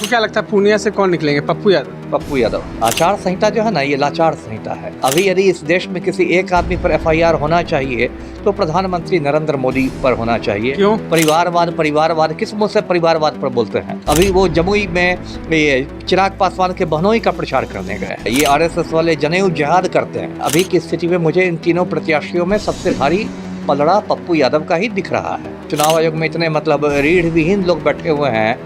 आपको क्या लगता है पूर्णिया से कौन निकलेंगे, पप्पू यादव? पप्पू यादव। आचार संहिता जो है ना, ये लाचार संहिता है। अभी यदि इस देश में किसी एक आदमी पर एफआईआर होना चाहिए तो प्रधानमंत्री नरेंद्र मोदी पर होना चाहिए। क्यों? परिवारवाद किस मुंह से परिवारवाद पर बोलते हैं? अभी वो जमुई में ये चिराग पासवान के बहनोई का प्रचार करने गए। ये आरएसएस वाले जनेऊ जिहाद करते हैं। अभी की स्थिति में मुझे इन तीनों प्रत्याशियों में सबसे भारी पलड़ा पप्पू यादव का ही दिख रहा है। चुनाव आयोग में इतने रीढ़ विहीन लोग बैठे हुए हैं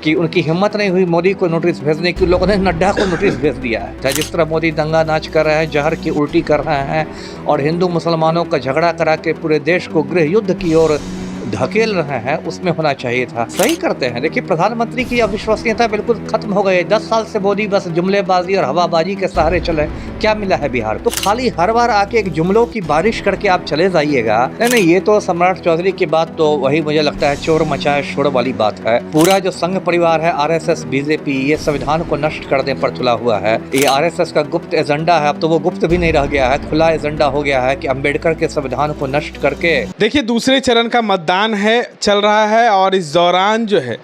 कि उनकी हिम्मत नहीं हुई मोदी को नोटिस भेजने की। लोगों ने नड्डा को नोटिस भेज दिया है। जिस तरह मोदी दंगा नाच कर रहे हैं, जहर की उल्टी कर रहे हैं और हिंदू मुसलमानों का झगड़ा करा के पूरे देश को गृह युद्ध की ओर धकेल रहे हैं, उसमें होना चाहिए था। सही करते हैं। देखिए, प्रधानमंत्री की अविश्वसनीयता बिल्कुल खत्म हो गई है। 10 साल से मोदी बस जुमलेबाजी और हवाबाजी के सहारे चले। क्या मिला है बिहार तो? खाली हर बार आके एक जुमलों की बारिश करके आप चले जाइएगा। नहीं, ये तो सम्राट चौधरी की बात तो वही मुझे लगता है चोर मचाए शोर वाली बात है। पूरा जो संघ परिवार है, आरएसएस, बीजेपी, ये संविधान को नष्ट करने पर तुला हुआ है। ये आरएसएस का गुप्त एजेंडा है। अब तो वो गुप्त भी नहीं रह गया है, खुला एजेंडा हो गया है कि अम्बेडकर के संविधान को नष्ट करके। देखिए, दूसरे चरण का मतदान चल रहा है और इस दौरान जो है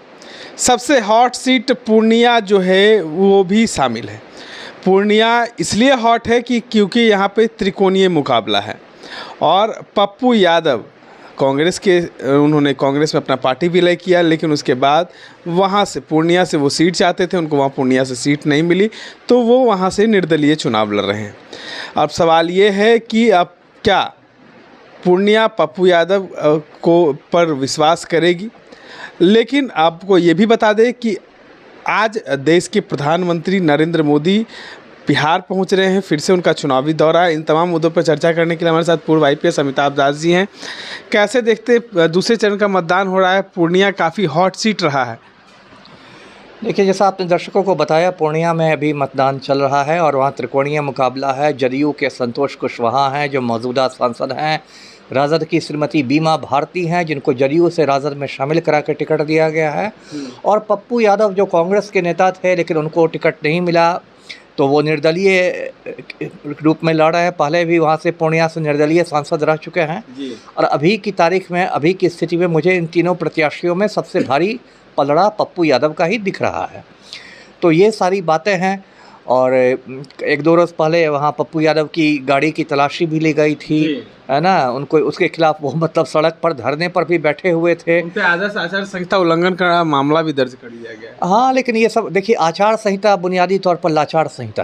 सबसे हॉट सीट पूर्णिया जो है वो भी शामिल है। पूर्णिया इसलिए हॉट है कि क्योंकि यहाँ पे त्रिकोणीय मुकाबला है और पप्पू यादव उन्होंने कांग्रेस में अपना पार्टी विलय किया, लेकिन उसके बाद वहाँ से पूर्णिया से वो सीट चाहते थे, उनको वहाँ पूर्णिया से सीट नहीं मिली तो वो वहाँ से निर्दलीय चुनाव लड़ रहे हैं। अब सवाल ये है कि अब क्या पूर्णिया पप्पू यादव पर विश्वास करेगी? लेकिन आपको ये भी बता दें कि आज देश के प्रधानमंत्री नरेंद्र मोदी बिहार पहुंच रहे हैं। फिर से उनका चुनावी दौरा है। इन तमाम मुद्दों पर चर्चा करने के लिए हमारे साथ पूर्व आईपीएस अमिताभ दास जी हैं। कैसे देखते, दूसरे चरण का मतदान हो रहा है, पूर्णिया काफ़ी हॉट सीट रहा है। देखिए, जैसा आपने दर्शकों को बताया, पूर्णिया में अभी मतदान चल रहा है और वहाँ त्रिकोणीय मुकाबला है। जदयू के संतोष कुशवाहा हैं जो मौजूदा सांसद हैं, राजद की श्रीमती बीमा भारती हैं जिनको जदयू से राजद में शामिल करा के टिकट दिया गया है, और पप्पू यादव जो कांग्रेस के नेता थे लेकिन उनको टिकट नहीं मिला तो वो निर्दलीय रूप में लड़ रहे हैं। पहले भी वहाँ से पूर्णिया से निर्दलीय सांसद रह चुके हैं और अभी की तारीख में, अभी की स्थिति में मुझे इन तीनों प्रत्याशियों में सबसे भारी पलड़ा पप्पू यादव का ही दिख रहा है। तो ये सारी बातें हैं। और 1-2 रोज़ पहले वहाँ पप्पू यादव की गाड़ी की तलाशी भी ली गई थी, है ना। उनको उसके खिलाफ वो सड़क पर धरने पर भी बैठे हुए थे। उन पे आदर्श आचार संहिता उल्लंघन का मामला भी दर्ज कर लिया गया। हाँ, लेकिन ये सब देखिए, आचार संहिता बुनियादी तौर पर लाचार संहिता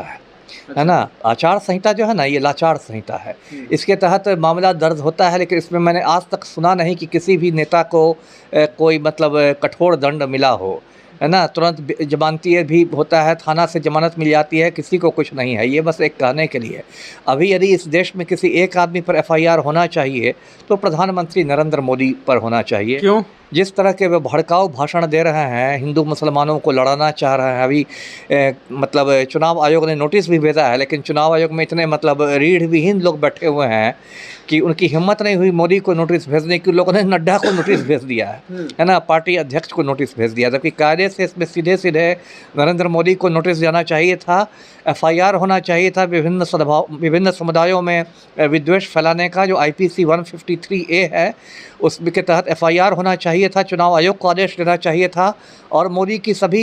है ना। आचार संहिता जो है ना, ये लाचार संहिता है। इसके तहत मामला दर्ज होता है, लेकिन इसमें मैंने आज तक सुना नहीं कि किसी भी नेता को कोई कठोर दंड मिला हो, है ना। तुरंत जमानती भी होता है, थाना से जमानत मिल जाती है, किसी को कुछ नहीं है। ये बस एक कहने के लिए। अभी यदि इस देश में किसी एक आदमी पर एफआईआर होना चाहिए तो प्रधानमंत्री नरेंद्र मोदी पर होना चाहिए। क्यों? जिस तरह के वे भड़काऊ भाषण दे रहे हैं, हिंदू मुसलमानों को लड़ाना चाह रहे हैं। अभी चुनाव आयोग ने नोटिस भी भेजा है, लेकिन चुनाव आयोग में इतने रीढ़ विहीन लोग बैठे हुए हैं कि उनकी हिम्मत नहीं हुई मोदी को नोटिस भेजने की। लोगों ने नड्डा को नोटिस भेज दिया है ना, पार्टी अध्यक्ष को नोटिस भेज दिया। जबकि कायदे से इसमें सीधे सीधे नरेंद्र मोदी को नोटिस जाना चाहिए था, एफआईआर होना चाहिए था विभिन्न समुदायों में विद्वेष फैलाने का, जो आईपीसी 153A है उसके तहत एफआईआर होना चाहिए था। चुनाव आयोग को आदेश देना चाहिए था और मोदी की सभी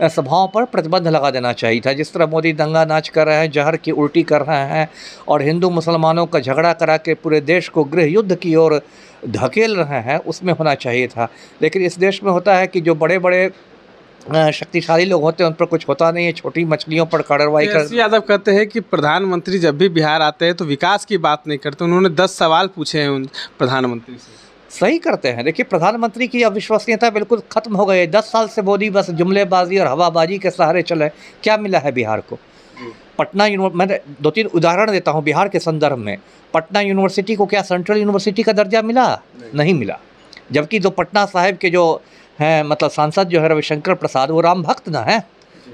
सभाओं पर प्रतिबंध लगा देना चाहिए था। जिस तरह मोदी दंगा नाच कर रहे हैं, जहर की उल्टी कर रहे हैं और हिंदू मुसलमानों का झगड़ा करा के पूरे देश को गृह युद्ध की ओर धकेल रहे हैं, उसमें होना चाहिए था। लेकिन इस देश में होता है कि जो बड़े बड़े शक्तिशाली लोग होते हैं उन पर कुछ होता नहीं है, छोटी मछलियों पर कार्रवाई कर। यादव कहते हैं कि प्रधानमंत्री जब भी बिहार आते हैं तो विकास की बात नहीं करते। उन्होंने 10 सवाल पूछे हैं उन प्रधानमंत्री से। सही करते हैं। देखिए, प्रधानमंत्री की अविश्वसनीयता बिल्कुल खत्म हो गई है। 10 साल से मोदी बस जुमलेबाजी और हवाबाजी के सहारे चले। क्या मिला है बिहार को? पटना मैं 2-3 उदाहरण देता हूँ बिहार के संदर्भ में। पटना यूनिवर्सिटी को क्या सेंट्रल यूनिवर्सिटी का दर्जा मिला? नहीं मिला। जबकि जो पटना साहिब के जो हैं सांसद जो है रविशंकर प्रसाद, वो राम भक्त ना है,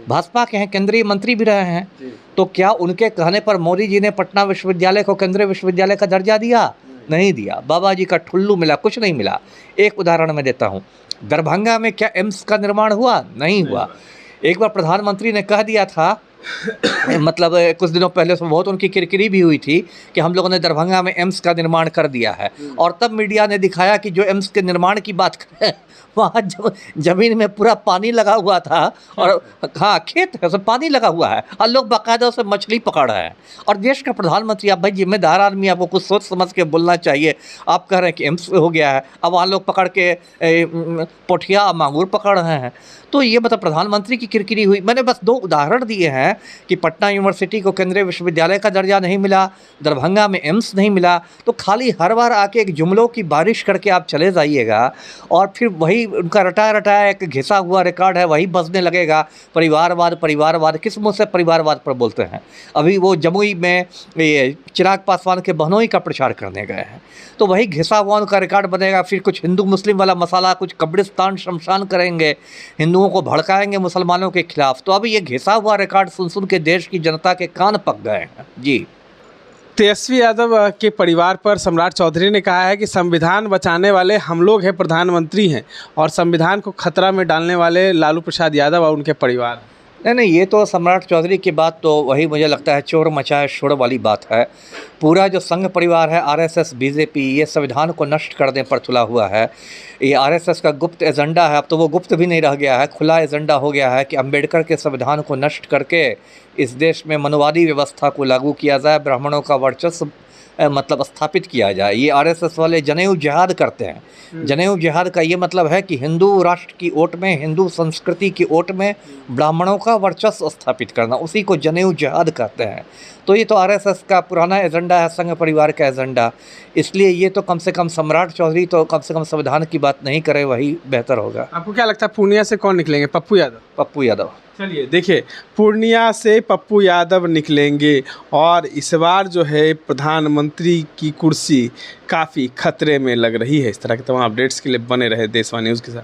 भाजपा के हैं, केंद्रीय मंत्री भी रहे हैं। तो क्या उनके कहने पर मोदी जी ने पटना विश्वविद्यालय को केंद्रीय विश्वविद्यालय का दर्जा दिया? नहीं दिया। बाबा जी का ठुल्लू मिला, कुछ नहीं मिला। एक उदाहरण मैं देता हूँ, दरभंगा में क्या एम्स का निर्माण हुआ? नहीं हुआ। एक बार प्रधानमंत्री ने कह दिया था कुछ दिनों पहले उसमें बहुत उनकी किरकिरी भी हुई थी कि हम लोगों ने दरभंगा में एम्स का निर्माण कर दिया है, और तब मीडिया ने दिखाया कि जो एम्स के निर्माण की बात कर वहाँ जमीन में पूरा पानी लगा हुआ था और हाँ खेत है उसमें पानी लगा हुआ है और लोग बाकायदा उसे मछली पकड़ रहे हैं। और देश का प्रधानमंत्री, आप भाई जिम्मेदार आदमी, आपको कुछ सोच समझ के बोलना चाहिए। आप कह रहे हैं कि एम्स हो गया है, अब वहाँ लोग पकड़ के पोठिया मांगूर पकड़ रहे हैं। तो ये मतलब प्रधानमंत्री की किरकिरी हुई। मैंने बस 2 उदाहरण दिए हैं कि पटना यूनिवर्सिटी को केंद्रीय विश्वविद्यालय का दर्जा नहीं मिला, दरभंगा में एम्स नहीं मिला। तो खाली हर बार आके एक जुमलों की बारिश करके आप चले जाइएगा और फिर वही उनका रटाया रटाया एक घिसा हुआ रिकॉर्ड है, वही बजने लगेगा। परिवारवाद परिवारवाद, किस मुँह से परिवारवाद पर बोलते हैं? अभी वो जमुई में ये चिराग पासवान के बहनोई का प्रचार करने गए हैं, तो वही घिसा हुआ उनका रिकॉर्ड बनेगा। फिर कुछ हिंदू मुस्लिम वाला मसाला, कुछ कब्रिस्तान शमशान करेंगे, हिंदुओं को भड़काएंगे मुसलमानों के खिलाफ। तो अभी ये घिसा हुआ रिकॉर्ड सुन सुन के देश की जनता के कान पक गए हैं। जी, तेजस्वी यादव के परिवार पर सम्राट चौधरी ने कहा है कि संविधान बचाने वाले हम लोग हैं, प्रधानमंत्री हैं, और संविधान को खतरा में डालने वाले लालू प्रसाद यादव और उनके परिवार। नहीं, ये तो सम्राट चौधरी की बात तो वही मुझे लगता है चोर मचाए शोर वाली बात है। पूरा जो संघ परिवार है, आरएसएस, बीजेपी, ये संविधान को नष्ट करने पर तुला हुआ है। ये आरएसएस का गुप्त एजेंडा है, अब तो वो गुप्त भी नहीं रह गया है, खुला एजेंडा हो गया है कि अंबेडकर के संविधान को नष्ट करके इस देश में मनुवादी व्यवस्था को लागू किया जाए, ब्राह्मणों का वर्चस्व मतलब स्थापित किया जाए। ये आरएसएस वाले जनेऊ जिहाद करते हैं। जनेऊ जिहाद का ये मतलब है कि हिंदू राष्ट्र की ओट में, हिंदू संस्कृति की ओट में ब्राह्मणों का वर्चस्व स्थापित करना, उसी को जनेऊ जिहाद कहते हैं। तो ये तो आरएसएस का पुराना एजेंडा है, संघ परिवार का एजेंडा। इसलिए ये तो कम से कम सम्राट चौधरी तो कम से कम संविधान की बात नहीं करे, वही बेहतर होगा। आपको क्या लगता है पूर्णिया से कौन निकलेंगे? पप्पू यादव? पप्पू यादव। चलिए देखिए, पूर्णिया से पप्पू यादव निकलेंगे और इस बार जो है प्रधानमंत्री की कुर्सी काफ़ी खतरे में लग रही है। इस तरह के तमाम अपडेट्स के लिए बने रहे देशवा न्यूज़ के साथ।